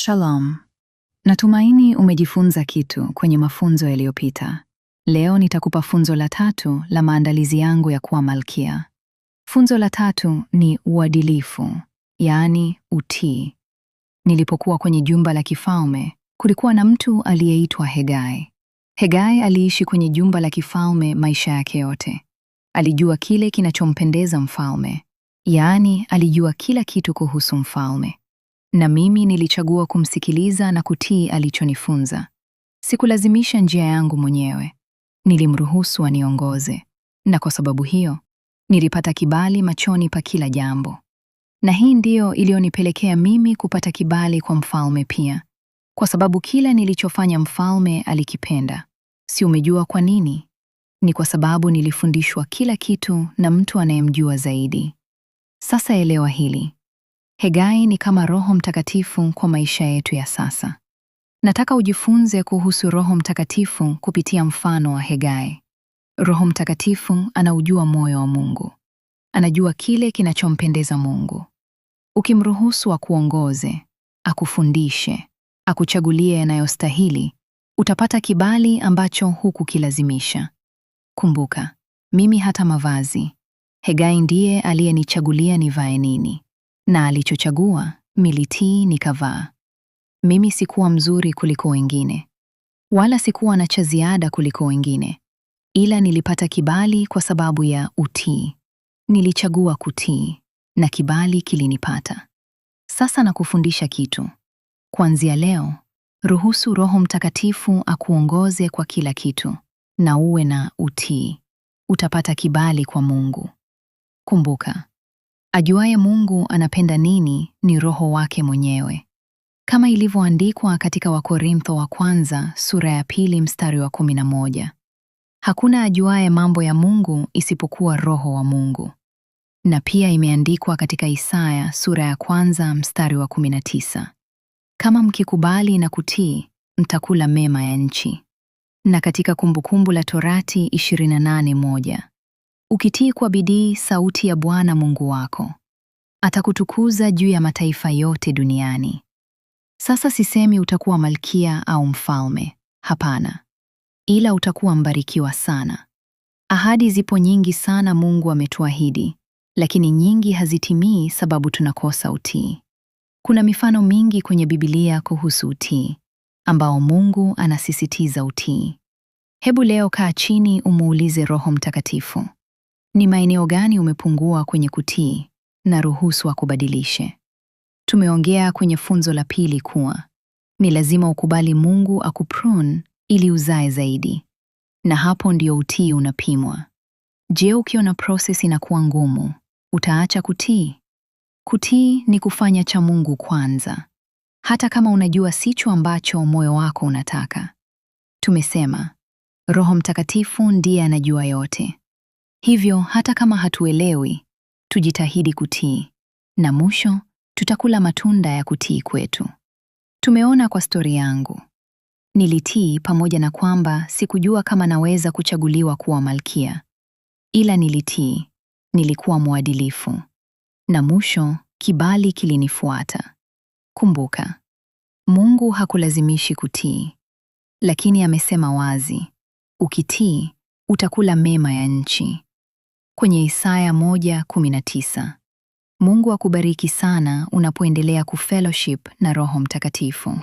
Shalom. Natumaini umejifunza kitu kwenye mafunzo yaliyopita. Leo nitakupa funzo la 3 la maandalizi yangu ya kuwa malkia. Funzo la 3 ni uadilifu, yaani utii. Nilipokuwa kwenye jumba la kifalme, kulikuwa na mtu aliyeitwa Hegai. Hegai aliishi kwenye jumba la kifalme maisha yake yote. Alijua kile kinachompendeza mfalme, yaani alijua kila kitu kuhusu mfalme. Na mimi nilichagua kumsikiliza na kutii alichonifunza. Sikulazimisha njia yangu mwenyewe. Nilimruhusu aniongoze. Na kwa sababu hiyo, nilipata kibali machoni pa kila jambo. Na hii ndiyo iliyonipelekea mimi kupata kibali kwa mfalme pia. Kwa sababu kila nilichofanya mfalme alikipenda. Si umejua kwa nini? Ni kwa sababu nilifundishwa kila kitu na mtu anayemjua zaidi. Sasa elewa hili. Hegai ni kama Roho Mtakatifu kwa maisha yetu ya sasa. Nataka ujifunze kuhusu Roho Mtakatifu kupitia mfano wa Hegai. Roho Mtakatifu anaujua moyo wa Mungu. Anajua kile kinachompendeza Mungu. Ukimruhusu akuongoze, akufundishe, akuchagulie yanayostahili, utapata kibali ambacho hukukilazimisha. Kumbuka, mimi hata mavazi, Hegai ndiye aliyenichagulia nivae nini. Na alichochagua, nilitii nikavaa. Mimi sikuwa mzuri kuliko wengine, wala sikuwa na cha ziada kuliko wengine, ila nilipata kibali kwa sababu ya utii. Nilichagua kutii, na kibali kilinipata. Sasa nakufundisha kitu. Kuanzia leo, ruhusu Roho Mtakatifu akuongoze kwa kila kitu, na uwe na utii. Utapata kibali kwa Mungu. Kumbuka, ajuaye Mungu anapenda nini ni Roho wake mwenyewe. Kama ilivyoandikwa katika Wakorintho wa kwanza sura ya 2 mstari wa 11. Hakuna ajuaye mambo ya Mungu isipokuwa Roho wa Mungu. Na pia imeandikwa katika Isaya sura ya 1 mstari wa 19. Kama mkikubali na kutii, mtakula mema ya nchi. Na katika Kumbukumbu la Torati 28:1. Ukitii kwa bidii sauti ya Bwana Mungu wako, atakutukuza juu ya mataifa yote duniani. Sasa sisemi utakuwa malkia au mfalme, hapana. Ila utakuwa mbarikiwa sana. Ahadi zipo nyingi sana Mungu ametuahidi, lakini nyingi hazitimii sababu tunakosa utii. Kuna mifano mingi kwenye Biblia kuhusu utii, ambao Mungu anasisitiza utii. Hebu leo kaa chini umuulize Roho Mtakatifu. Ni maeneo gani umepungua kwenye kutii na ruhusu akubadilishe? Tumeongea kwenye funzo la 2 kuwa ni lazima ukubali Mungu akuprune ili uzae zaidi. Na hapo ndio utii unapimwa. Je, ukiona process inakuwa ngumu, utaacha kutii? Kutii ni kufanya cha Mungu kwanza, hata kama unajua sicho ambacho moyo wako unataka. Tumesema, Roho Mtakatifu ndiye anajua yote. Hivyo hata kama hatuelewi, tujitahidi kutii, na mwisho tutakula matunda ya kutii kwetu. Tumeona kwa stori yangu. Nilitii pamoja na kwamba sikujua kama naweza kuchaguliwa kuwa malkia. Ila nilitii, nilikuwa mwadilifu. Na mwisho kibali kilinifuata. Kumbuka, Mungu hakulazimishi kutii, lakini amesema wazi, ukitii, utakula mema ya nchi. Kwenye Isaya 1:19. Mungu akubariki sana unapoendelea kufellowship na Roho Mtakatifu.